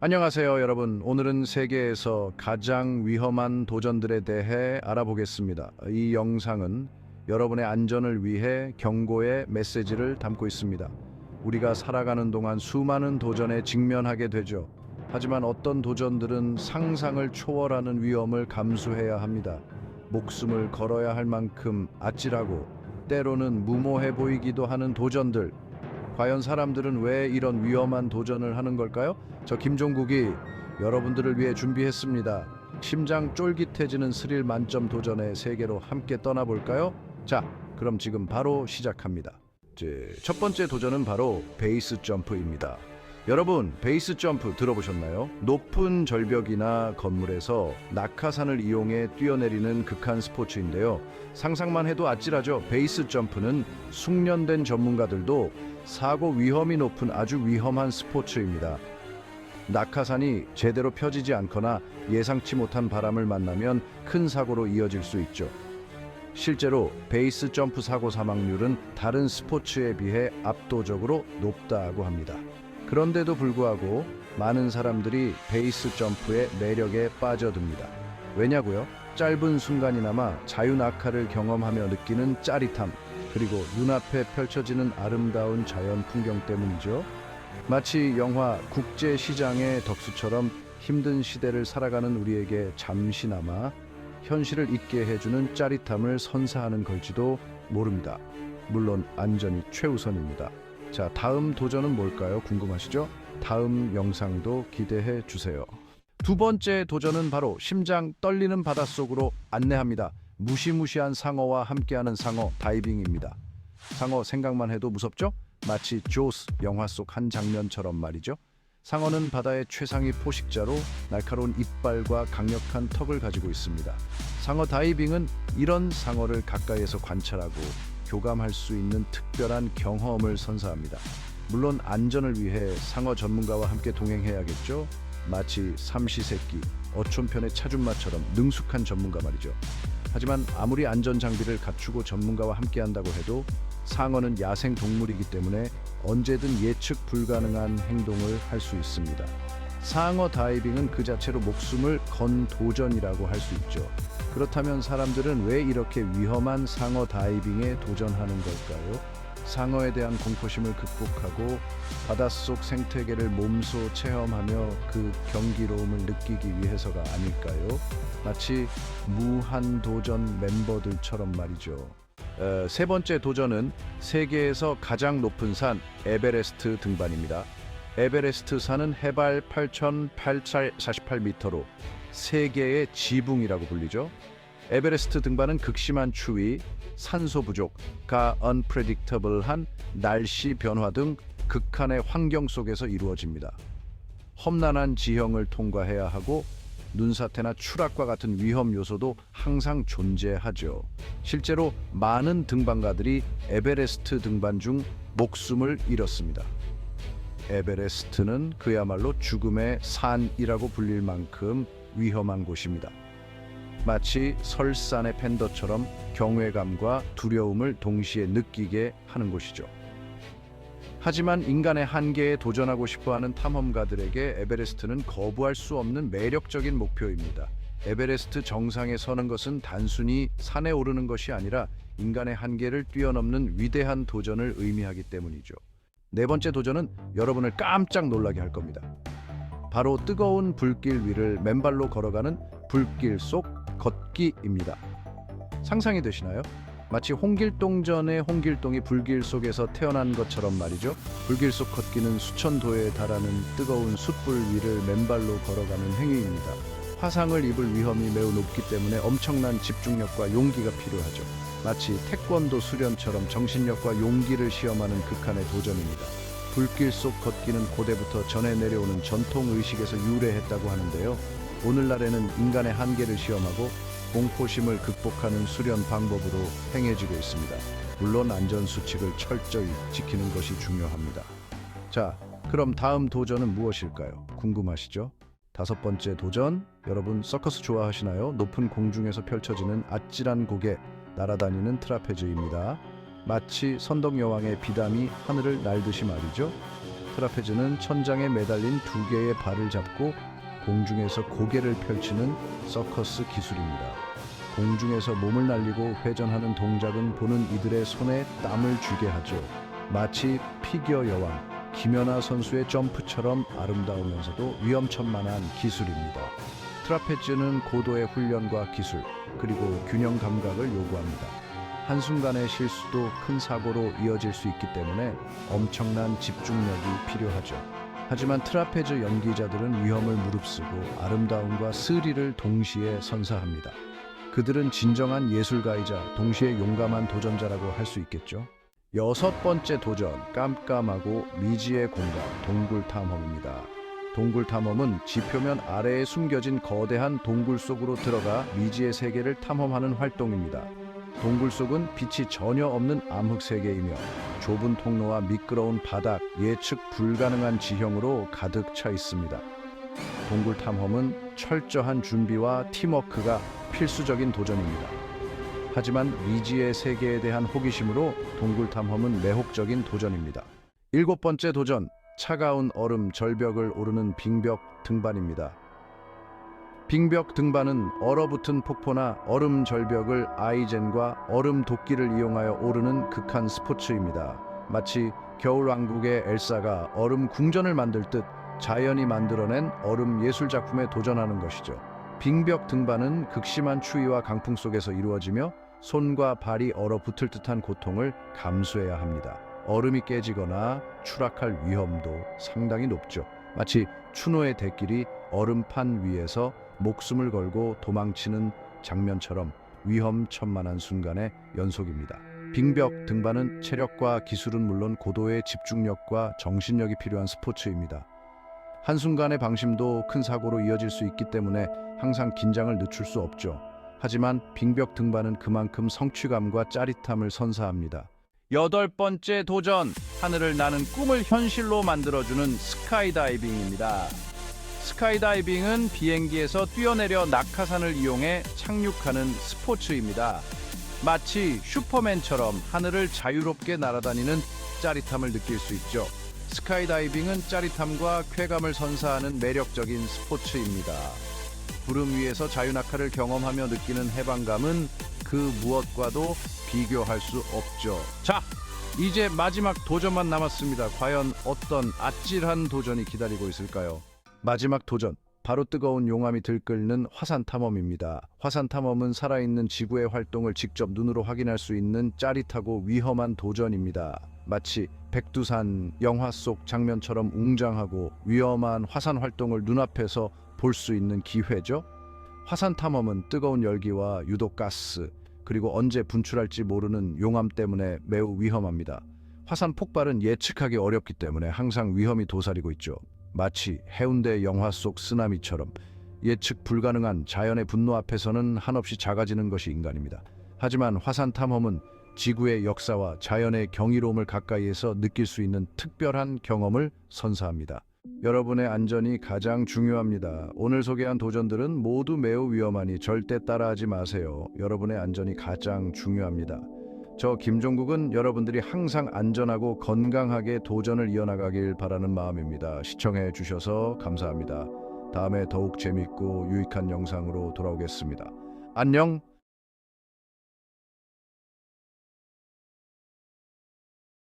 안녕하세요, 여러분. 오늘은 세계에서 가장 위험한 도전들에 대해 알아보겠습니다. 이 영상은 여러분의 안전을 위해 경고의 메시지를 담고 있습니다. 우리가 살아가는 동안 수많은 도전에 직면하게 되죠. 하지만 어떤 도전들은 상상을 초월하는 위험을 감수해야 합니다. 목숨을 걸어야 할 만큼 아찔하고 때로는 무모해 보이기도 하는 도전들. 과연 사람들은 왜 이런 위험한 도전을 하는 걸까요? 저 김종국이 여러분들을 위해 준비했습니다. 심장 쫄깃해지는 스릴 만점 도전의 세계로 함께 떠나볼까요? 자, 그럼 지금 바로 시작합니다. 첫 번째 도전은 바로 베이스 점프입니다. 여러분, 베이스 점프 들어보셨나요? 높은 절벽이나 건물에서 낙하산을 이용해 뛰어내리는 극한 스포츠인데요. 상상만 해도 아찔하죠. 베이스 점프는 숙련된 전문가들도 사고 위험이 높은 아주 위험한 스포츠입니다. 낙하산이 제대로 펴지지 않거나 예상치 못한 바람을 만나면 큰 사고로 이어질 수 있죠. 실제로 베이스 점프 사고 사망률은 다른 스포츠에 비해 압도적으로 높다고 합니다. 그런데도 불구하고 많은 사람들이 베이스 점프의 매력에 빠져듭니다. 왜냐고요? 짧은 순간이나마 자유낙하를 경험하며 느끼는 짜릿함, 그리고 눈앞에 펼쳐지는 아름다운 자연 풍경 때문이죠. 마치 영화 국제시장의 덕수처럼 힘든 시대를 살아가는 우리에게 잠시나마 현실을 잊게 해주는 짜릿함을 선사하는 걸지도 모릅니다. 물론 안전이 최우선입니다. 자, 다음 도전은 뭘까요? 궁금하시죠? 다음 영상도 기대해 주세요. 두 번째 도전은 바로 심장 떨리는 바닷속으로 안내합니다. 무시무시한 상어와 함께하는 상어 다이빙입니다. 상어 생각만 해도 무섭죠? 마치 조스 영화 속 한 장면처럼 말이죠. 상어는 바다의 최상위 포식자로 날카로운 이빨과 강력한 턱을 가지고 있습니다. 상어 다이빙은 이런 상어를 가까이에서 관찰하고 교감할 수 있는 특별한 경험을 선사합니다. 물론 안전을 위해 상어 전문가와 함께 동행해야겠죠. 마치 삼시세끼 어촌편의 차준마처럼 능숙한 전문가 말이죠. 하지만 아무리 안전 장비를 갖추고 전문가와 함께한다고 해도 상어는 야생 동물이기 때문에 언제든 예측 불가능한 행동을 할 수 있습니다. 상어 다이빙은 그 자체로 목숨을 건 도전이라고 할 수 있죠. 그렇다면 사람들은 왜 이렇게 위험한 상어 다이빙에 도전하는 걸까요? 상어에 대한 공포심을 극복하고 바닷속 생태계를 몸소 체험하며 그 경기로움을 느끼기 위해서가 아닐까요? 마치 무한도전 멤버들처럼 말이죠. 세 번째 도전은 세계에서 가장 높은 산 에베레스트 등반입니다. 에베레스트 산은 해발 8,848m로 세계의 지붕이라고 불리죠. 에베레스트 등반은 극심한 추위, 산소 부족, unpredictable한 날씨 변화 등 극한의 환경 속에서 이루어집니다. 험난한 지형을 통과해야 하고 눈사태나 추락과 같은 위험 요소도 항상 존재하죠. 실제로 많은 등반가들이 에베레스트 등반 중 목숨을 잃었습니다. 에베레스트는 그야말로 죽음의 산이라고 불릴 만큼 위험한 곳입니다. 마치 설산의 팬더처럼 경외감과 두려움을 동시에 느끼게 하는 곳이죠. 하지만 인간의 한계에 도전하고 싶어하는 탐험가들에게 에베레스트는 거부할 수 없는 매력적인 목표입니다. 에베레스트 정상에 서는 것은 단순히 산에 오르는 것이 아니라 인간의 한계를 뛰어넘는 위대한 도전을 의미하기 때문이죠. 네 번째 도전은 여러분을 깜짝 놀라게 할 겁니다. 바로 뜨거운 불길 위를 맨발로 걸어가는 불길 속 걷기입니다. 상상이 되시나요? 마치 홍길동전의 홍길동이 불길 속에서 태어난 것처럼 말이죠. 불길 속 걷기는 수천 도에 달하는 뜨거운 숯불 위를 맨발로 걸어가는 행위입니다. 화상을 입을 위험이 매우 높기 때문에 엄청난 집중력과 용기가 필요하죠. 마치 태권도 수련처럼 정신력과 용기를 시험하는 극한의 도전입니다. 불길 속 걷기는 고대부터 전해 내려오는 전통 의식에서 유래했다고 하는데요. 오늘날에는 인간의 한계를 시험하고 공포심을 극복하는 수련 방법으로 행해지고 있습니다. 물론 안전수칙을 철저히 지키는 것이 중요합니다. 자, 그럼 다음 도전은 무엇일까요? 궁금하시죠? 다섯 번째 도전, 여러분 서커스 좋아하시나요? 높은 공중에서 펼쳐지는 아찔한 곡에 날아다니는 트라페즈입니다. 마치 선덕여왕의 비담이 하늘을 날듯이 말이죠. 트라페즈는 천장에 매달린 두 개의 발을 잡고 공중에서 고개를 펼치는 서커스 기술입니다. 공중에서 몸을 날리고 회전하는 동작은 보는 이들의 손에 땀을 쥐게 하죠. 마치 피겨 여왕 김연아 선수의 점프처럼 아름다우면서도 위험천만한 기술입니다. 트라페즈는 고도의 훈련과 기술, 그리고 균형 감각을 요구합니다. 한순간의 실수도 큰 사고로 이어질 수 있기 때문에 엄청난 집중력이 필요하죠. 하지만 트라페즈 연기자들은 위험을 무릅쓰고 아름다움과 스릴을 동시에 선사합니다. 그들은 진정한 예술가이자 동시에 용감한 도전자라고 할 수 있겠죠. 여섯 번째 도전, 깜깜하고 미지의 공간, 동굴 탐험입니다. 동굴 탐험은 지표면 아래에 숨겨진 거대한 동굴 속으로 들어가 미지의 세계를 탐험하는 활동입니다. 동굴 속은 빛이 전혀 없는 암흑 세계이며 좁은 통로와 미끄러운 바닥, 예측 불가능한 지형으로 가득 차 있습니다. 동굴 탐험은 철저한 준비와 팀워크가 필수적인 도전입니다. 하지만 미지의 세계에 대한 호기심으로 동굴 탐험은 매혹적인 도전입니다. 일곱 번째 도전, 차가운 얼음 절벽을 오르는 빙벽 등반입니다. 빙벽 등반은 얼어붙은 폭포나 얼음 절벽을 아이젠과 얼음 도끼를 이용하여 오르는 극한 스포츠입니다. 마치 겨울왕국의 엘사가 얼음 궁전을 만들 듯 자연이 만들어낸 얼음 예술 작품에 도전하는 것이죠. 빙벽 등반은 극심한 추위와 강풍 속에서 이루어지며 손과 발이 얼어붙을 듯한 고통을 감수해야 합니다. 얼음이 깨지거나 추락할 위험도 상당히 높죠. 마치 추노의 대길이 얼음판 위에서 목숨을 걸고 도망치는 장면처럼 위험천만한 순간의 연속입니다. 빙벽 등반은 체력과 기술은 물론 고도의 집중력과 정신력이 필요한 스포츠입니다. 한순간의 방심도 큰 사고로 이어질 수 있기 때문에 항상 긴장을 늦출 수 없죠. 하지만 빙벽 등반은 그만큼 성취감과 짜릿함을 선사합니다. 여덟 번째 도전, 하늘을 나는 꿈을 현실로 만들어주는 스카이다이빙입니다. 스카이다이빙은 비행기에서 뛰어내려 낙하산을 이용해 착륙하는 스포츠입니다. 마치 슈퍼맨처럼 하늘을 자유롭게 날아다니는 짜릿함을 느낄 수 있죠. 스카이다이빙은 짜릿함과 쾌감을 선사하는 매력적인 스포츠입니다. 구름 위에서 자유낙하를 경험하며 느끼는 해방감은 그 무엇과도 비교할 수 없죠. 자, 이제 마지막 도전만 남았습니다. 과연 어떤 아찔한 도전이 기다리고 있을까요? 마지막 도전, 바로 뜨거운 용암이 들끓는 화산 탐험입니다. 화산 탐험은 살아있는 지구의 활동을 직접 눈으로 확인할 수 있는 짜릿하고 위험한 도전입니다. 마치 백두산 영화 속 장면처럼 웅장하고 위험한 화산 활동을 눈앞에서 볼 수 있는 기회죠. 화산 탐험은 뜨거운 열기와 유독가스, 그리고 언제 분출할지 모르는 용암 때문에 매우 위험합니다. 화산 폭발은 예측하기 어렵기 때문에 항상 위험이 도사리고 있죠. 마치 해운대 영화 속 쓰나미처럼 예측 불가능한 자연의 분노 앞에서는 한없이 작아지는 것이 인간입니다. 하지만 화산 탐험은 지구의 역사와 자연의 경이로움을 가까이에서 느낄 수 있는 특별한 경험을 선사합니다. 여러분의 안전이 가장 중요합니다. 오늘 소개한 도전들은 모두 매우 위험하니 절대 따라하지 마세요. 여러분의 안전이 가장 중요합니다. 저 김종국은 여러분들이 항상 안전하고 건강하게 도전을 이어나가길 바라는 마음입니다. 시청해 주셔서 감사합니다. 다음에 더욱 재밌고 유익한 영상으로 돌아오겠습니다. 안녕!